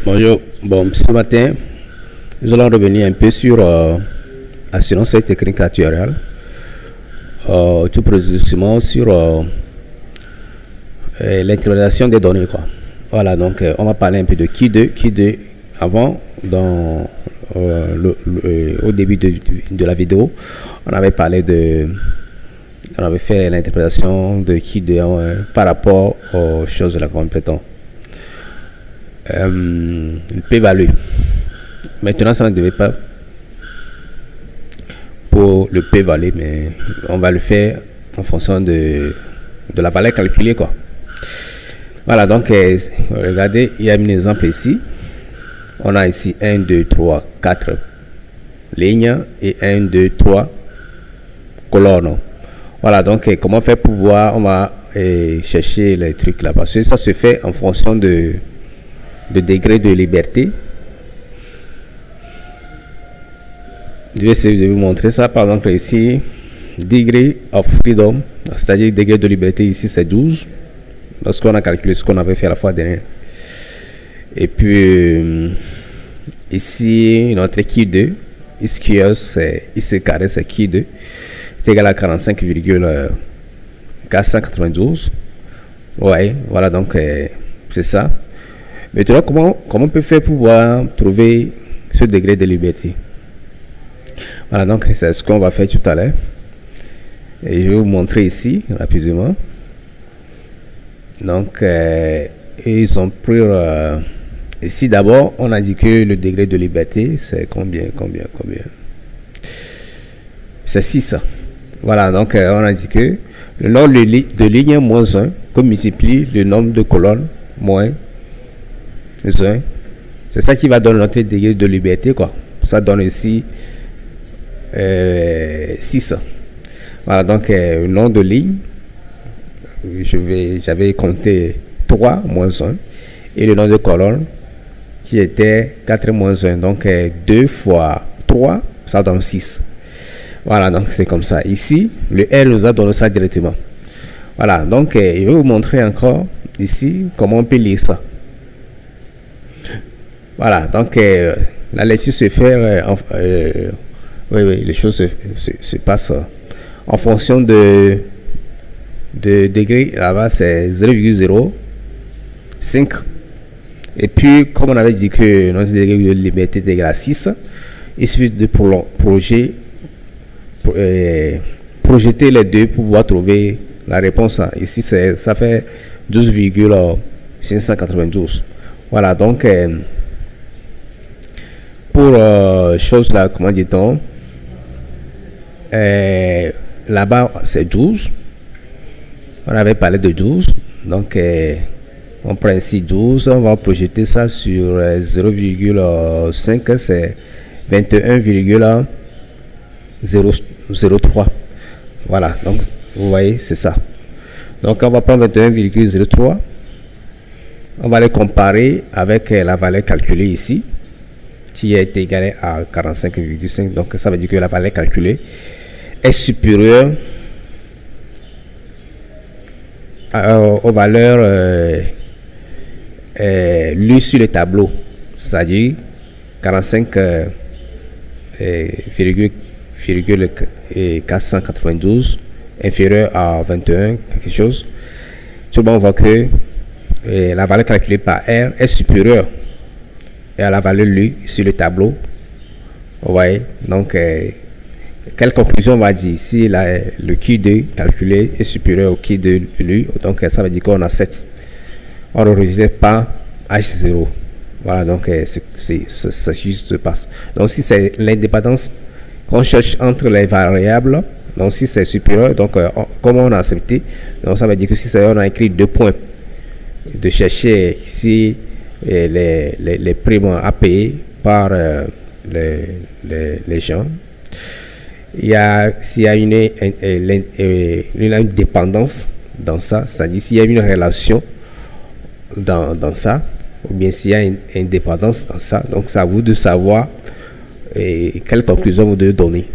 Bonjour. Bon, ce matin, nous allons revenir un peu sur assurance et technique actuariale. Tout précisément sur l'interprétation des données, quoi. Voilà, donc on va parler un peu de Q2 avant, au début de la vidéo, on avait fait l'interprétation de Q2 par rapport aux choses de la compétence. Le p-value. Maintenant, ça ne devait pas pour le p-value, mais on va le faire en fonction de la valeur calculée, quoi. Voilà, donc regardez, il y a un exemple ici. On a ici 1, 2, 3, 4 lignes et 1, 2, 3 colonnes. Voilà, donc comment faire pour voir, on va chercher les trucs là, parce que ça se fait en fonction de degré de liberté. Je vais essayer de vous montrer ça. Par exemple ici, degree of freedom, c'est-à-dire degré de liberté ici c'est 12, lorsqu'on a calculé ce qu'on avait fait la fois dernière. Et puis ici notre Q2, ici carré c'est Q2 est égal à 45,492. Ouais, voilà, donc c'est ça. Maintenant, comment on peut faire pour pouvoir trouver ce degré de liberté? Voilà, donc c'est ce qu'on va faire tout à l'heure. Et je vais vous montrer ici rapidement. Donc, ils ont pris ici d'abord, on a dit que le degré de liberté c'est combien? C'est 6. Voilà, donc on a dit que le nombre de lignes moins 1 qu'on multiplie le nombre de colonnes moins 1. C'est ça qui va donner notre degré de liberté, quoi. Ça donne ici 6. Voilà, donc le nombre de lignes, j'avais compté 3 moins 1 et le nombre de colonnes qui était 4 moins 1. Donc 2 fois 3, ça donne 6. Voilà, donc c'est comme ça. Ici, le R nous a donné ça directement. Voilà, donc je vais vous montrer encore ici comment on peut lire ça. Voilà, donc la lecture se fait, oui, les choses se passent en fonction de degré. Là-bas, c'est 0,05. Et puis, comme on avait dit que notre degré de liberté est égal à 6, il suffit de projeter les deux pour pouvoir trouver la réponse. Ici, ça fait 12,592. Voilà, donc pour chose là, comment dit-on, là-bas c'est 12. On avait parlé de 12. Donc on prend ici 12, on va projeter ça sur 0,5, c'est 21,003. Voilà, donc vous voyez, c'est ça. Donc on va prendre 21,03, on va le comparer avec la valeur calculée ici, qui est égalée à 45,5. donc ça veut dire que la valeur calculée est supérieure aux valeurs lues sur le tableau, c'est-à-dire 45,492 inférieur à 21 quelque chose. Tout le monde voit que la valeur calculée par R est supérieure à la valeur lue sur le tableau. Vous voyez, donc quelle conclusion on va dire? Si le Q2 calculé est supérieur au Q2 lu, donc ça veut dire qu'on a 7. On ne rejette pas H0. Voilà, donc ça juste se passe. Donc si c'est l'indépendance qu'on cherche entre les variables, donc si c'est supérieur, donc comme on a accepté, donc ça veut dire que si on a écrit 2 points, de chercher si les primes à payer par les gens. S'il y a une dépendance dans ça, c'est-à-dire s'il y a une relation dans ça, ou bien s'il y a une indépendance dans ça, donc c'est à vous de savoir quelle conclusion vous devez donner.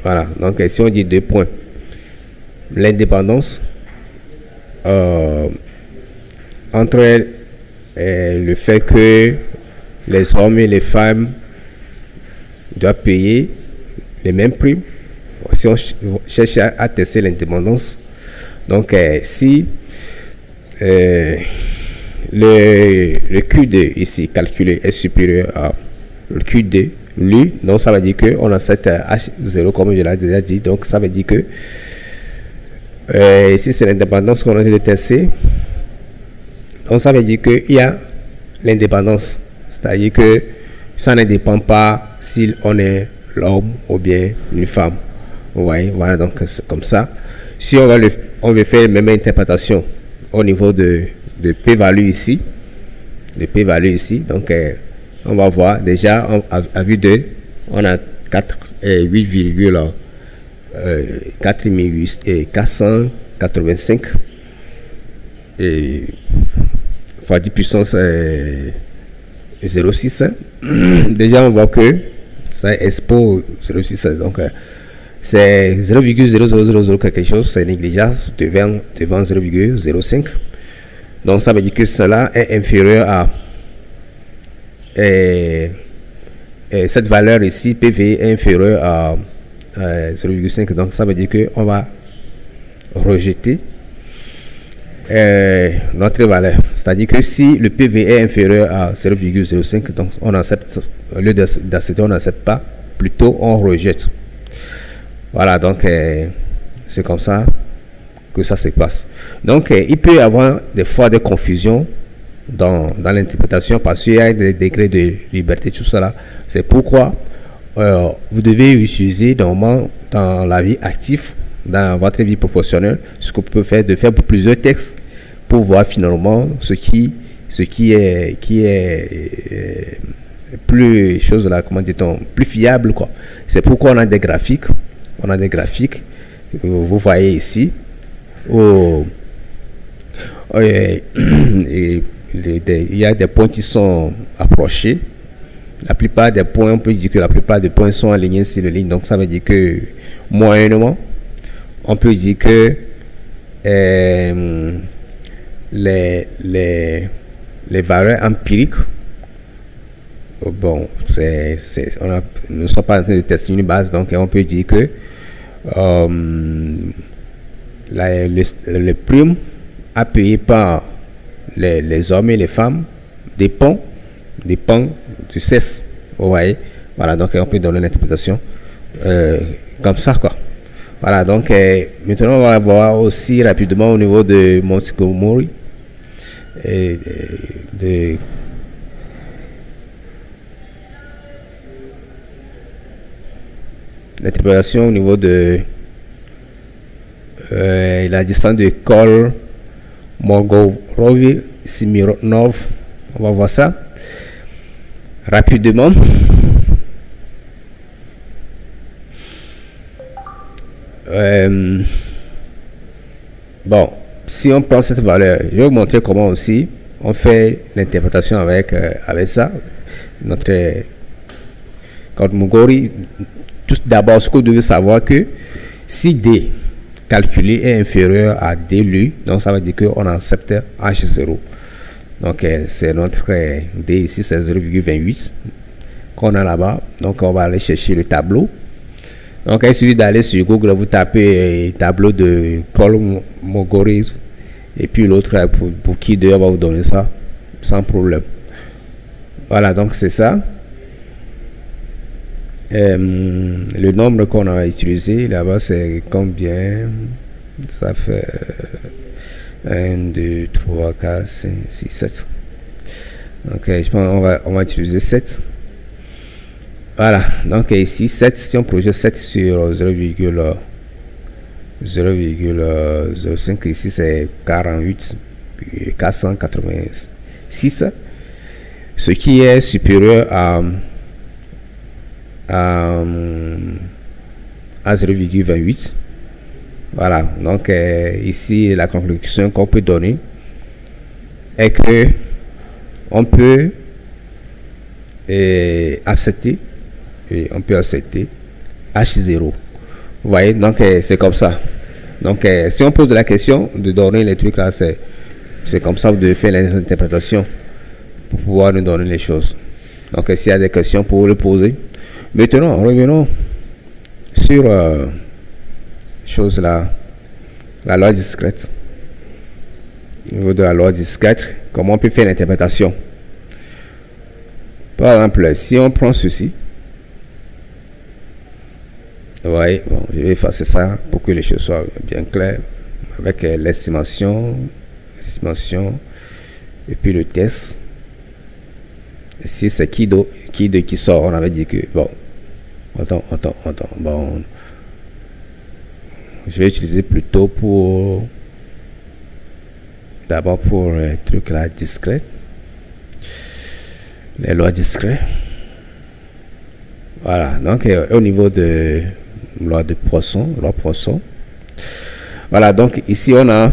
Voilà, donc si on dit 2 points, l'indépendance entre le fait que les hommes et les femmes doivent payer les mêmes primes. Si on cherche à tester l'indépendance, donc si le Q2 ici calculé est supérieur à le Q2, lui, donc ça veut dire qu'on a cette H0 comme je l'ai déjà dit, donc ça veut dire que ici c'est l'indépendance qu'on a de tester, donc ça veut dire qu'il y a l'indépendance, c'est-à-dire que ça ne dépend pas si on est l'homme ou bien une femme. Vous voyez, voilà, donc c'est comme ça. Si on veut faire la même interprétation au niveau de p-value ici, donc on va voir déjà à vue 2, on a 485 fois 10 puissance 0,6. Déjà on voit que ça est expo 0,6, donc c'est 0,0000 quelque chose, c'est négligeable devant 0,05. Donc ça veut dire que cela est inférieur à cette valeur ici, PV est inférieur à 0,5. Donc ça veut dire qu'on va rejeter notre valeur. C'est-à-dire que si le PV est inférieur à 0,05, donc on accepte, au lieu d'accepter, on n'accepte pas, plutôt on rejette. Voilà, donc c'est comme ça que ça se passe. Donc il peut y avoir des fois des confusions dans l'interprétation parce qu'il y a des degrés de liberté, tout cela. C'est pourquoi vous devez utiliser normalement dans la vie active, dans votre vie professionnelle, ce que vous pouvez faire, de faire plusieurs textes pour voir finalement ce qui est plus chose là, comment dit-on, plus fiable, quoi. C'est pourquoi on a des graphiques. On a des graphiques, vous voyez ici, où il y a des points qui sont approchés. La plupart des points, on peut dire que la plupart des points sont alignés sur la ligne. Donc ça veut dire que moyennement, on peut dire que les valeurs empiriques, bon, nous ne sommes pas en train de tester une base, donc on peut dire que les primes à payer par les hommes et les femmes dépend du sexe. Vous voyez, voilà, donc on peut donner l'interprétation comme ça, quoi. Voilà, donc maintenant on va voir aussi rapidement au niveau de Montgomery et de l'interprétation au niveau de la distance de Cole, Montgomery, Smirnov. On va voir ça rapidement. Bon, si on prend cette valeur, je vais vous montrer comment aussi on fait l'interprétation avec ça. Notre Montgomery. Tout d'abord, ce que vous devez savoir, que si D calculé est inférieur à D lu, donc ça veut dire qu'on accepte H0. Donc c'est notre D ici, c'est 0,28 qu'on a là-bas. Donc on va aller chercher le tableau. Donc il suffit d'aller sur Google, vous tapez tableau de Cole Montgomery et puis l'autre pour qui deux, on va vous donner ça sans problème. Voilà, donc c'est ça. Le nombre qu'on a utilisé là-bas, c'est combien? Ça fait 1, 2, 3, 4, 5, 6, 7. Ok, je pense on va utiliser 7. Voilà, donc ici 7, si on projette 7 sur 0,05, ici c'est 48 486, ce qui est supérieur à 0,28. Voilà, donc ici la conclusion qu'on peut donner est que on peut accepter H0. Vous voyez, donc c'est comme ça. Donc si on pose la question de donner les trucs là, c'est comme ça, vous devez faire l'interprétation pour pouvoir nous donner les choses. Donc, s'il y a des questions pour le poser. Maintenant, revenons sur chose là, la loi discrète. Au niveau de la loi discrète, comment on peut faire l'interprétation? Par exemple, si on prend ceci, ouais, bon, je vais effacer ça pour que les choses soient bien claires avec l'estimation, et puis le test. Si c'est qui sort, on avait dit que bon, attends, bon, je vais utiliser plutôt pour d'abord pour le truc là discret, les lois discrètes. Voilà, donc au niveau de loi de Poisson, voilà, donc ici on a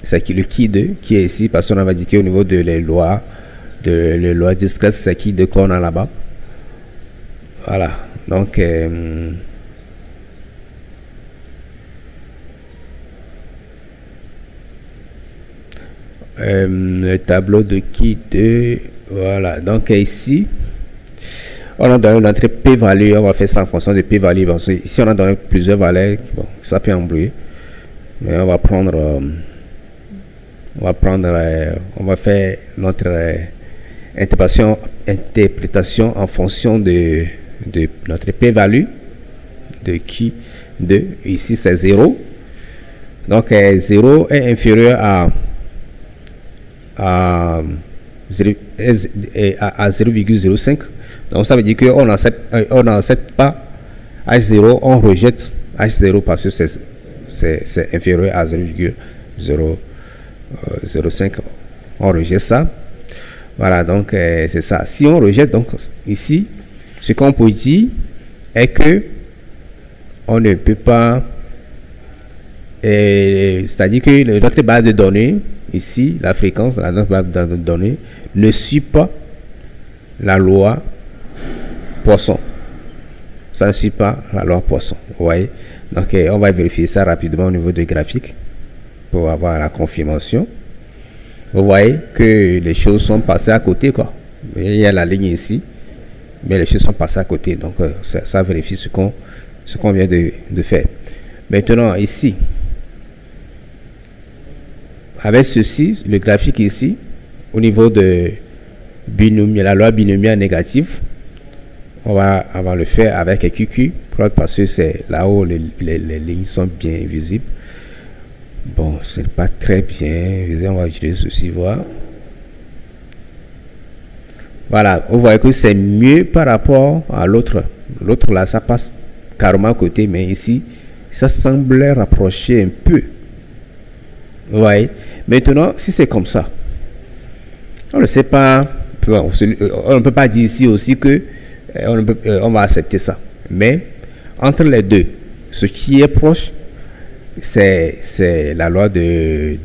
c'est qui le qui 2 qui est ici, parce qu'on avait dit qu'au niveau de les lois discrètes, c'est qui 2 qu'on a là-bas. Voilà, donc le tableau de qui 2, voilà, donc ici on a donné notre p-value, on va faire ça en fonction de p-value. Ici on a donné plusieurs valeurs, bon, ça peut embrouiller, mais on va prendre on va faire notre interprétation en fonction de notre p-value de qui 2. Ici c'est 0, donc 0 est inférieur à 0,05. donc ça veut dire qu'on n'accepte pas H0, on rejette H0 parce que c'est inférieur à 0,05, on rejette ça. Voilà, donc c'est ça. Si on rejette, donc ici ce qu'on peut dire est que on ne peut pas, c'est-à-dire que notre base de données ici, la fréquence, notre base de données ne suit pas la loi Poisson. Ça ne suit pas la loi Poisson. Vous voyez, donc on va vérifier ça rapidement au niveau de graphique pour avoir la confirmation. Vous voyez que les choses sont passées à côté, quoi. Il y a la ligne ici, mais les choses sont passées à côté, donc ça vérifie ce qu'on vient de faire. Maintenant ici, avec ceci, le graphique ici, au niveau de binomial, la loi binomiale négative, on va le faire avec un QQ, parce que c'est là où les lignes sont bien visibles. Bon, c'est pas très bien visible, on va utiliser ceci, voir. Voilà, vous voyez que c'est mieux par rapport à l'autre. L'autre là, ça passe carrément à côté, mais ici, ça semblait rapprocher un peu. Vous voyez. Maintenant, si c'est comme ça, on ne sait pas, on ne peut pas dire ici aussi que on va accepter ça. Mais entre les deux, ce qui est proche, c'est la loi de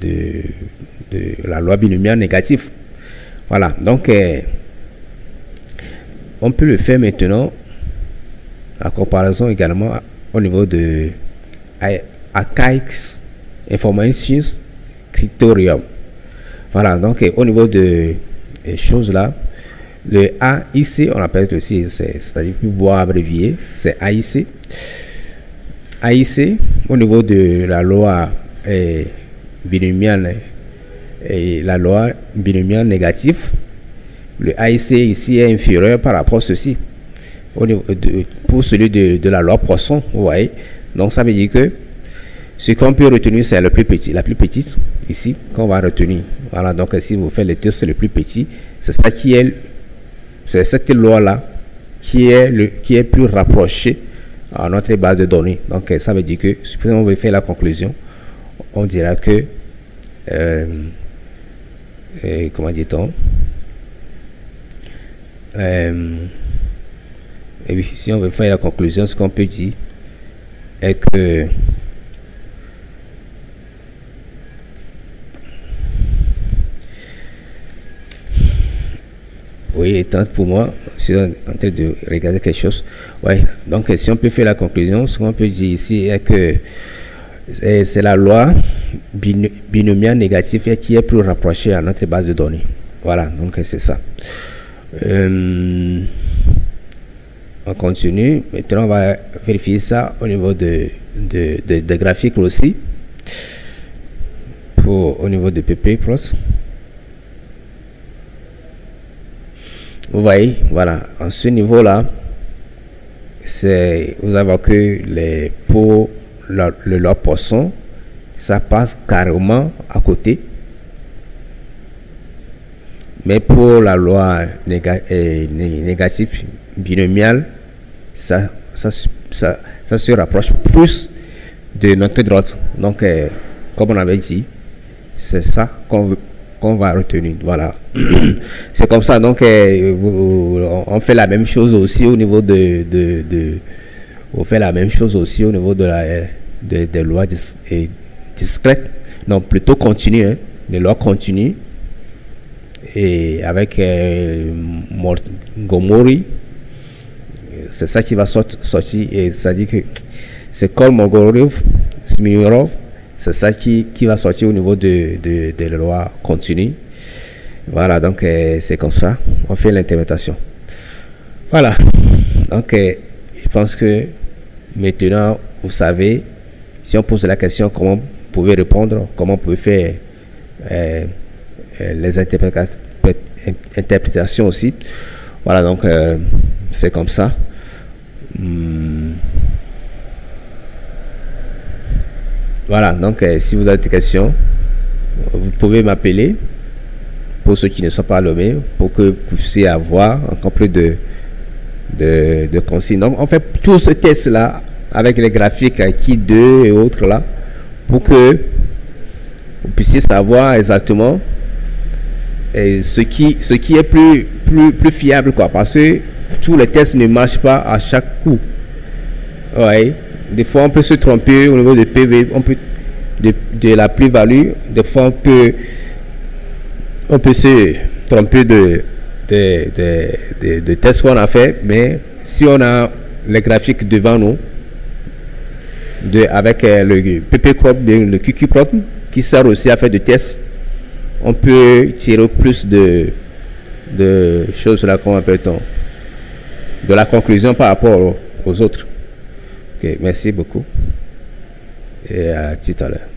la loi binomiale négative. Voilà, donc on peut le faire maintenant en comparaison également au niveau de Archaïs Information Cryptorium. Voilà, donc au niveau de choses là, le AIC, on appelle aussi, c'est-à-dire plus bois abrévié, c'est AIC. AIC, au niveau de la loi binomiale et la loi binomiale négative, le AIC ici est inférieur par rapport à ceci. Au niveau pour celui de la loi Poisson, vous voyez. Donc ça veut dire que ce qu'on peut retenir, c'est le plus petit, la plus petite ici qu'on va retenir. Voilà, donc si vous faites les deux, c'est le plus petit. C'est ça qui est, c'est cette loi là qui est plus rapprochée à notre base de données. Donc ça veut dire que si on veut faire la conclusion, on dira que comment dit-on, et puis si on veut faire la conclusion, ce qu'on peut dire est que oui, étant pour moi, je suis en train de regarder quelque chose. Ouais, donc si on peut faire la conclusion, ce qu'on peut dire ici est que C'est la loi binomiale négative qui est plus rapprochée à notre base de données. Voilà, donc c'est ça. On continue. Maintenant, on va vérifier ça au niveau de graphiques aussi. Au niveau de PP Plus. Vous voyez, voilà, à ce niveau-là, vous avez que pour le lot poisson, ça passe carrément à côté. Mais pour la loi négative binomiale, ça se rapproche plus de notre droite. Donc, comme on avait dit, c'est ça qu'on va retenir. Voilà. C'est comme ça. Donc, on fait la même chose aussi au niveau on fait la même chose aussi au niveau des lois discrètes. Non, plutôt continues. Hein, les lois continues. Et avec Montgomery, c'est ça qui va sortir. Et ça dit que c'est comme Smirnov, c'est ça qui va sortir au niveau de la loi continue. Voilà, donc c'est comme ça. On fait l'interprétation. Voilà. Donc, je pense que maintenant, vous savez, si on pose la question, comment vous pouvez répondre, comment vous pouvez faire les interprétations aussi. Voilà, donc c'est comme ça. Voilà, donc si vous avez des questions, vous pouvez m'appeler pour ceux qui ne sont pas nommés, pour que vous puissiez avoir encore plus de consignes. Donc on fait tout ce test là avec les graphiques qui 2 et autres là, pour que vous puissiez savoir exactement ce qui est plus fiable, quoi, parce que tous les tests ne marchent pas à chaque coup. Ouais. Des fois on peut se tromper au niveau de PV, on peut de la plus-value. Des fois on peut se tromper de tests qu'on a fait, mais si on a les graphiques devant nous avec le PP crop, le QQ crop qui sert aussi à faire des tests, on peut tirer plus de choses là qu'on appelle de la conclusion par rapport aux autres. Ok, merci beaucoup et à tout à l'heure.